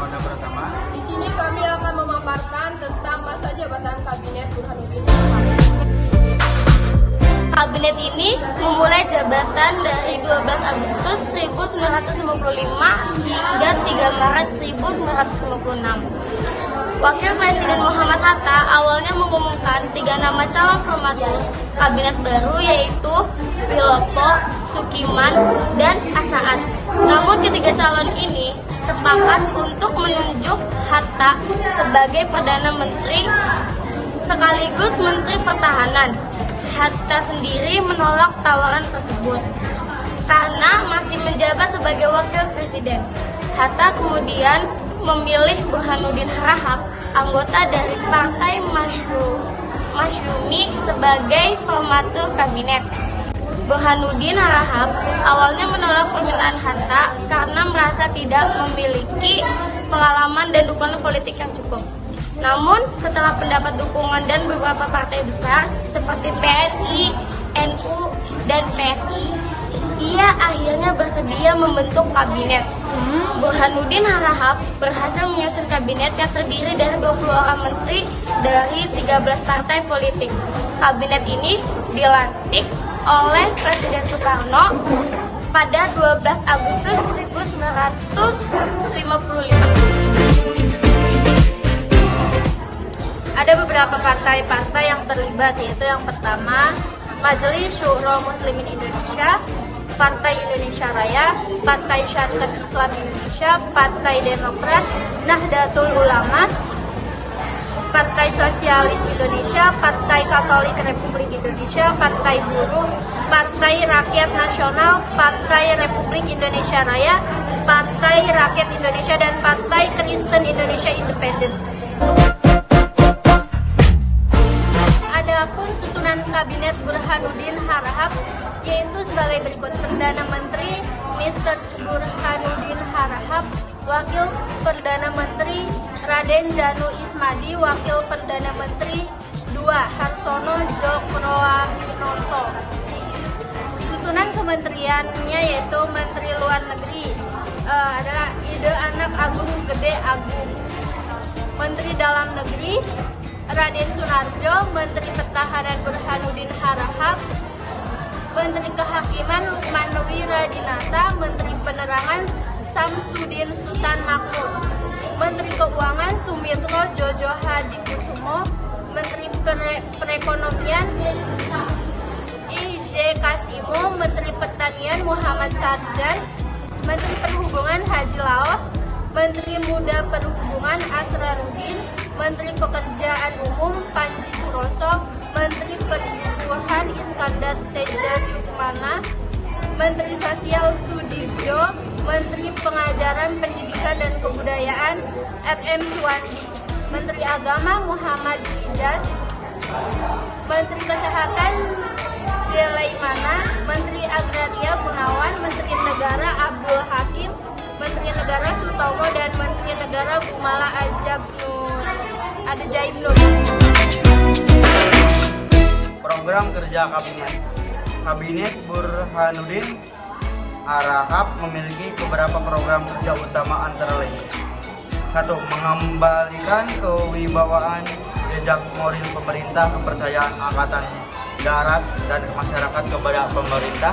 Pada pertama, Di sini kami akan memaparkan tentang masa jabatan Kabinet Burhanuddin. Kabinet ini memulai jabatan dari 12 Agustus 1955 hingga 3 Maret 1956. Wakil Presiden Muhammad Hatta awalnya mengumumkan 3 nama calon formatur kabinet baru, yaitu Wilopo, Sukiman, dan Asaat. Namun ketiga calon ini sepakat untuk menunjuk Hatta sebagai Perdana Menteri sekaligus Menteri Pertahanan. Hatta sendiri menolak tawaran tersebut karena masih menjabat sebagai wakil presiden. Hatta kemudian memilih Burhanuddin Harahap, anggota dari Partai Masyumi, sebagai formatur kabinet. Burhanuddin Harahap awalnya menolak permintaan Hatta karena merasa tidak memiliki pengalaman dan dukungan politik yang cukup. Namun, setelah pendapat dukungan dan beberapa partai besar seperti PNI, NU, dan PSI, ia akhirnya bersedia membentuk kabinet. Burhanuddin Harahap berhasil menyusun kabinet yang terdiri dari 20 orang menteri dari 13 partai politik. Kabinet ini dilantik oleh Presiden Soekarno pada 12 Agustus 1955. Ada beberapa partai-partai yang terlibat, yaitu yang pertama Majelis Syuro Muslimin Indonesia, Partai Indonesia Raya, Partai Syarikat Islam Indonesia, Partai Demokrat, Nahdlatul Ulama, Partai Sosialis Indonesia, Partai Katolik Republik Indonesia, Partai Buruh, Partai Rakyat Nasional, Partai Republik Indonesia Raya, Partai Rakyat Indonesia, dan Partai Kristen Indonesia Independen. Adapun susunan Kabinet Burhanuddin Harahap yaitu sebagai berikut: Perdana Menteri Mr. Burhanuddin Harahap, Wakil Perdana Menteri Raden Djani Ismadi, Wakil Perdana Menteri 2 Harsono Djokroaminoto. Susunan kementeriannya yaitu Menteri Luar Negeri adalah Ide Anak Agung Gede Agung, Menteri Dalam Negeri Raden Sunarjo, Menteri Pertahanan Burhanuddin Harahap, Menteri Kehakiman Lukman Wiradinata, Menteri Penerangan Samsudin Sultan Makmur, Menteri Keuangan Sumitro Jojo Hadikusumo, Menteri Perekonomian I.J. Kasimo, Menteri Pertanian Muhammad Sarjan, Menteri Perhubungan Haji Laoh, Menteri Muda Perhubungan Asrarudin, Menteri Pekerjaan Umum Panji Suroso, Menteri Pendidikan Iskandar Teja Sukmana, Menteri Sosial Sudibyo, Menteri Pengajaran Pendidikan dan Kebudayaan RM Suwandi, Menteri Agama Muhammad Idas, Menteri Kesehatan Zelaimana, Menteri Agraria Gunawan, Menteri Negara Abdul Hakim, Menteri Negara Sutomo, dan Menteri Negara Gumala Ajaib Nur. program kerja kabinet. Kabinet Burhanuddin Harahap memiliki beberapa program kerja utama, antara lain: 1. Mengembalikan kewibawaan jejak moral pemerintah, kepercayaan angkatan darat dan masyarakat kepada pemerintah.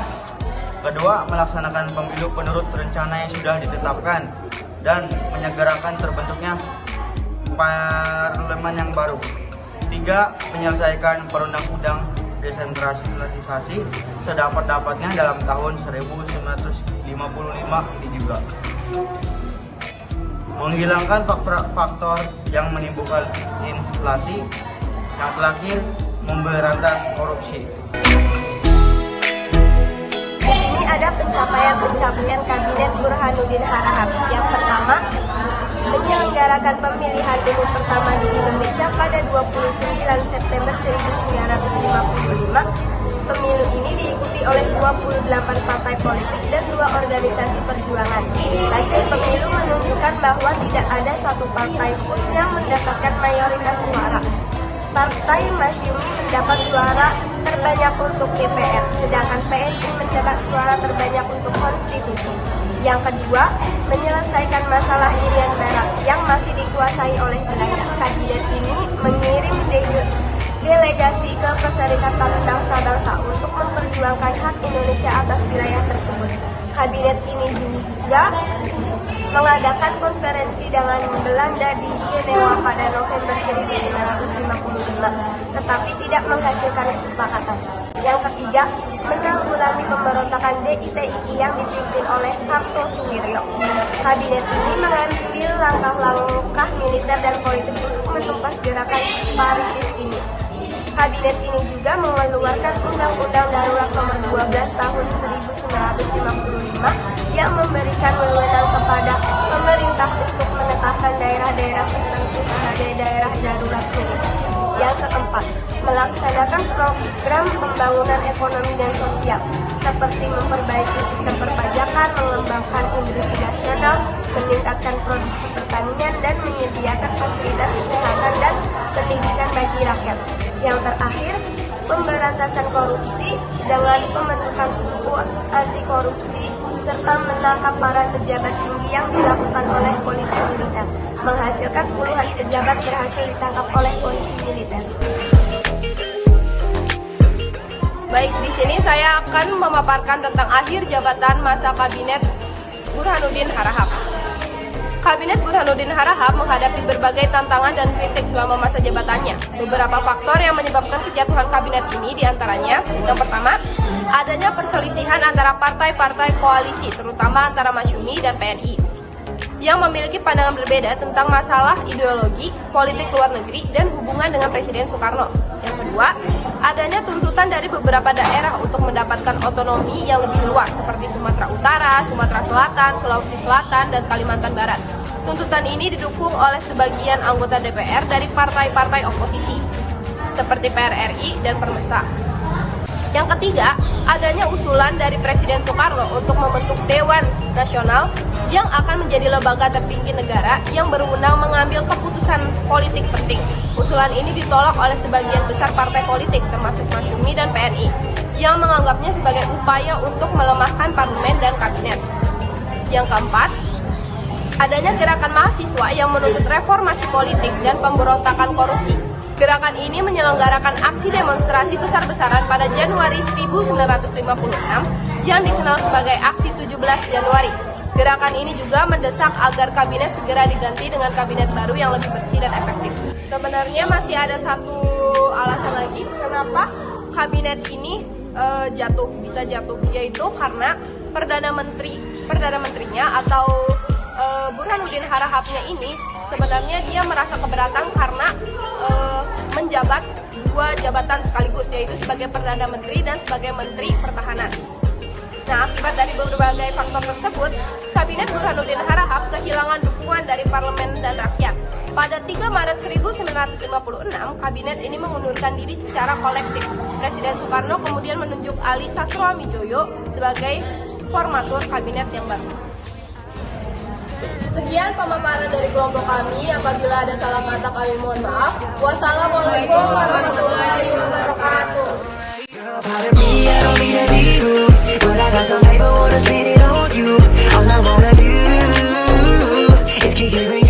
2. Melaksanakan pemilu menurut rencana yang sudah ditetapkan dan menyegerakan terbentuknya parlemen yang baru. 3. Menyelesaikan perundang-undang desentralisasi sedapat-dapatnya dalam tahun 1955 ini juga. Menghilangkan faktor yang menimbulkan inflasi. Yang terakhir, memberantas korupsi. Ini ada pencapaian Kabinet Burhanuddin Harahap. Yang pertama, menyelenggarakan pemilihan umum pertama di Indonesia pada 29 September 1955. Pemilu ini diikuti oleh 28 partai politik dan 2 organisasi perjuangan. Hasil pemilu menunjukkan bahwa tidak ada satu partai pun yang mendapatkan mayoritas suara. Partai Masyumi mendapat suara terbanyak untuk DPR, sedangkan PNI mendapat suara terbanyak untuk konstitusi. Yang kedua, menyelesaikan masalah Irian Barat yang masih dikuasai oleh Belanda. Kabinet ini mengirim delegasi ke Perserikatan Bangsa-Bangsa untuk memperjuangkan hak Indonesia atas wilayah tersebut. Kabinet ini juga mengadakan konferensi dengan Belanda di Jenewa pada November 1955, tetapi tidak menghasilkan kesepakatan. Yang ketiga, menanggulangi pemberontakan DITI yang dipimpin oleh Kartosuwiryo. Kabinet ini mengambil langkah-langkah militer dan politik untuk menumpas gerakan separatis ini. Kabinet ini juga mengeluarkan Undang-Undang Darurat Nomor 12 Tahun 1955 yang memberikan wewenang kepada pemerintah untuk menetapkan daerah-daerah tertentu sebagai daerah darurat militer. Yang keempat, melaksanakan program pembangunan ekonomi dan sosial seperti memperbaiki sistem perpajakan, mengembangkan industri nasional, meningkatkan produksi pertanian, dan menyediakan fasilitas kesehatan dan pendidikan bagi rakyat. Yang terakhir, pemberantasan korupsi dengan pembentukan UU anti korupsi serta menangkap para pejabat tinggi yang dilakukan oleh polisi militer, menghasilkan puluhan pejabat berhasil ditangkap oleh polisi militer. Baik, di sini saya akan memaparkan tentang akhir jabatan masa Kabinet Burhanuddin Harahap. Kabinet Burhanuddin Harahap menghadapi berbagai tantangan dan kritik selama masa jabatannya. Beberapa faktor yang menyebabkan kejatuhan kabinet ini diantaranya, yang pertama, adanya perselisihan antara partai-partai koalisi, terutama antara Masyumi dan PNI, yang memiliki pandangan berbeda tentang masalah ideologi, politik luar negeri, dan hubungan dengan Presiden Soekarno. Yang kedua, adanya tuntutan dari beberapa daerah untuk mendapatkan otonomi yang lebih luas seperti Sumatera Utara, Sumatera Selatan, Sulawesi Selatan, dan Kalimantan Barat. Tuntutan ini didukung oleh sebagian anggota DPR dari partai-partai oposisi seperti PRRI dan Permesta. Yang ketiga, adanya usulan dari Presiden Soekarno untuk membentuk Dewan Nasional yang akan menjadi lembaga tertinggi negara yang berwenang mengambil keputusan politik penting. Usulan ini ditolak oleh sebagian besar partai politik termasuk Masyumi dan PNI yang menganggapnya sebagai upaya untuk melemahkan parlemen dan kabinet. Yang keempat, adanya gerakan mahasiswa yang menuntut reformasi politik dan pemberontakan korupsi. Gerakan ini menyelenggarakan aksi demonstrasi besar-besaran pada Januari 1956 yang dikenal sebagai Aksi 17 Januari. Gerakan ini juga mendesak agar kabinet segera diganti dengan kabinet baru yang lebih bersih dan efektif. Sebenarnya masih ada satu alasan lagi kenapa kabinet ini bisa jatuh, yaitu karena Perdana Menterinya atau Burhanuddin Harahapnya ini sebenarnya dia merasa keberatan karena menjabat dua jabatan sekaligus, yaitu sebagai Perdana Menteri dan sebagai Menteri Pertahanan. Nah, akibat dari berbagai faktor tersebut, Kabinet Burhanuddin Harahap kehilangan dukungan dari parlemen dan rakyat. Pada 3 Maret 1956, kabinet ini mengundurkan diri secara kolektif. Presiden Soekarno kemudian menunjuk Ali Sastroamidjojo sebagai formatur kabinet yang baru. Sekian pemaparan dari kelompok kami. Apabila ada salah kata kami mohon maaf. Wassalamualaikum warahmatullahi wabarakatuh. Part of me, I don't mean to be rude, but I got some paper, wanna spit it on you. All I wanna do is keep giving